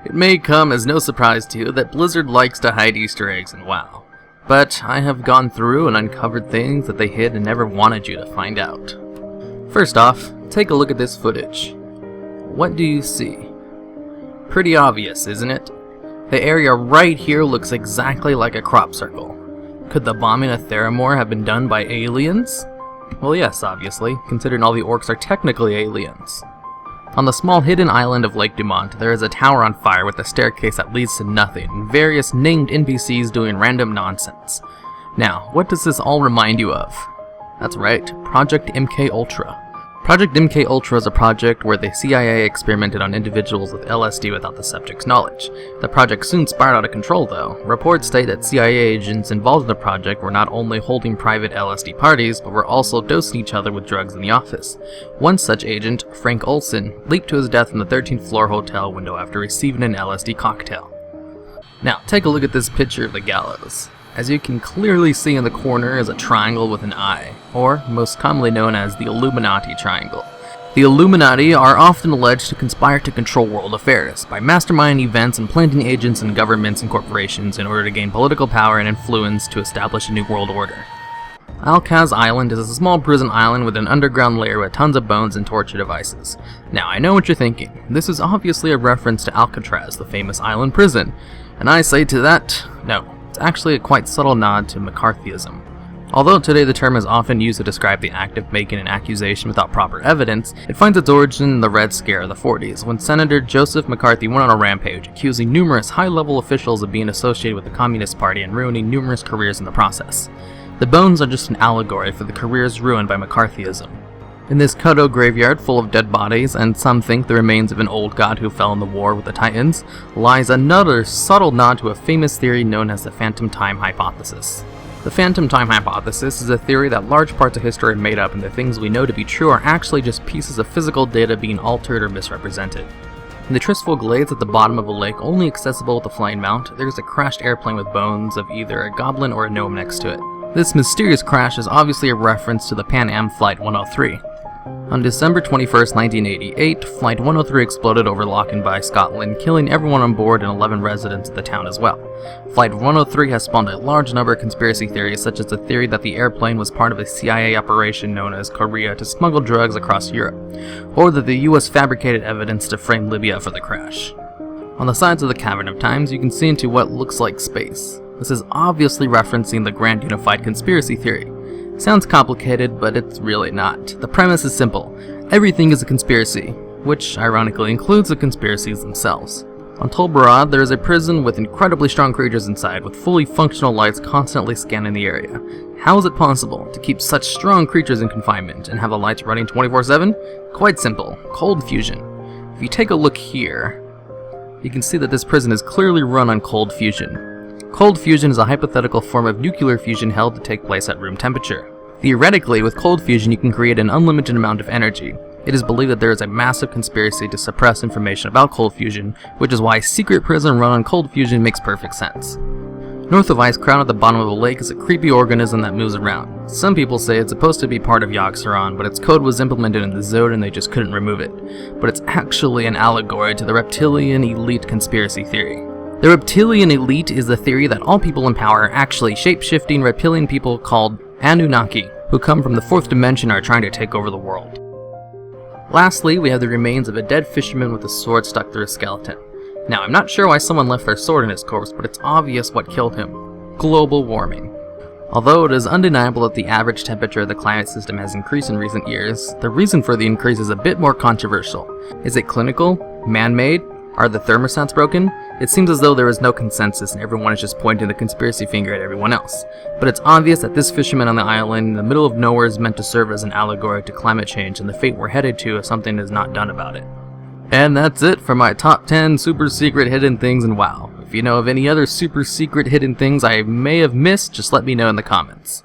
It may come as no surprise to you that Blizzard likes to hide Easter eggs in WoW, but I have gone through and uncovered things that they hid and never wanted you to find out. First off, take a look at this footage. What do you see? Pretty obvious, isn't it? The area right here looks exactly like a crop circle. Could the bombing of Theramore have been done by aliens? Well, yes, obviously, considering all the orcs are technically aliens. On the small hidden island of Lake Dumont, there is a tower on fire with a staircase that leads to nothing, and various named NPCs doing random nonsense. Now, what does this all remind you of? That's right, Project MK Ultra. Project MK Ultra is a project where the CIA experimented on individuals with LSD without the subject's knowledge. The project soon spiraled out of control though. Reports state that CIA agents involved in the project were not only holding private LSD parties, but were also dosing each other with drugs in the office. One such agent, Frank Olson, leaped to his death from the 13th floor hotel window after receiving an LSD cocktail. Now, take a look at this picture of the gallows. As you can clearly see in the corner is a triangle with an eye, or most commonly known as the Illuminati triangle. The Illuminati are often alleged to conspire to control world affairs by masterminding events and planting agents in governments and corporations in order to gain political power and influence to establish a new world order. Alcaz Island is a small prison island with an underground layer with tons of bones and torture devices. Now, I know what you're thinking. This is obviously a reference to Alcatraz, the famous island prison. And I say to that, no. It's actually a quite subtle nod to McCarthyism. Although today the term is often used to describe the act of making an accusation without proper evidence, it finds its origin in the Red Scare of the 40s, when Senator Joseph McCarthy went on a rampage, accusing numerous high-level officials of being associated with the Communist Party and ruining numerous careers in the process. The bones are just an allegory for the careers ruined by McCarthyism. In this Kodo graveyard full of dead bodies, and some think the remains of an old god who fell in the war with the Titans, lies another subtle nod to a famous theory known as the Phantom Time Hypothesis. The Phantom Time Hypothesis is a theory that large parts of history are made up and the things we know to be true are actually just pieces of physical data being altered or misrepresented. In the Tristful Glades at the bottom of a lake only accessible with a flying mount, there is a crashed airplane with bones of either a goblin or a gnome next to it. This mysterious crash is obviously a reference to the Pan Am Flight 103. On December 21, 1988, Flight 103 exploded over Lochinby, Scotland, killing everyone on board and 11 residents of the town as well. Flight 103 has spawned a large number of conspiracy theories, such as the theory that the airplane was part of a CIA operation known as Korea to smuggle drugs across Europe, or that the US fabricated evidence to frame Libya for the crash. On the sides of the Cavern of Times, you can see into what looks like space. This is obviously referencing the Grand Unified Conspiracy Theory. Sounds complicated, but it's really not. The premise is simple. Everything is a conspiracy, which ironically includes the conspiracies themselves. On Tol Barad, there is a prison with incredibly strong creatures inside, with fully functional lights constantly scanning the area. How is it possible to keep such strong creatures in confinement and have the lights running 24/7? Quite simple. Cold fusion. If you take a look here, you can see that this prison is clearly run on cold fusion. Cold fusion is a hypothetical form of nuclear fusion held to take place at room temperature. Theoretically, with cold fusion you can create an unlimited amount of energy. It is believed that there is a massive conspiracy to suppress information about cold fusion, which is why a secret prison run on cold fusion makes perfect sense. North of Icecrown at the bottom of the lake is a creepy organism that moves around. Some people say it's supposed to be part of Yogg-Saron, but its code was implemented in the Zone and they just couldn't remove it. But it's actually an allegory to the reptilian elite conspiracy theory. The reptilian elite is the theory that all people in power are actually shape-shifting reptilian people called Anunnaki, who come from the fourth dimension and are trying to take over the world. Lastly, we have the remains of a dead fisherman with a sword stuck through a skeleton. Now, I'm not sure why someone left their sword in his corpse, but it's obvious what killed him. Global warming. Although it is undeniable that the average temperature of the climate system has increased in recent years, the reason for the increase is a bit more controversial. Is it clinical? Man-made? Are the thermostats broken? It seems as though there is no consensus and everyone is just pointing the conspiracy finger at everyone else. But it's obvious that this fisherman on the island in the middle of nowhere is meant to serve as an allegory to climate change and the fate we're headed to if something is not done about it. And that's it for my top 10 super secret hidden things in WoW. If you know of any other super secret hidden things I may have missed, just let me know in the comments.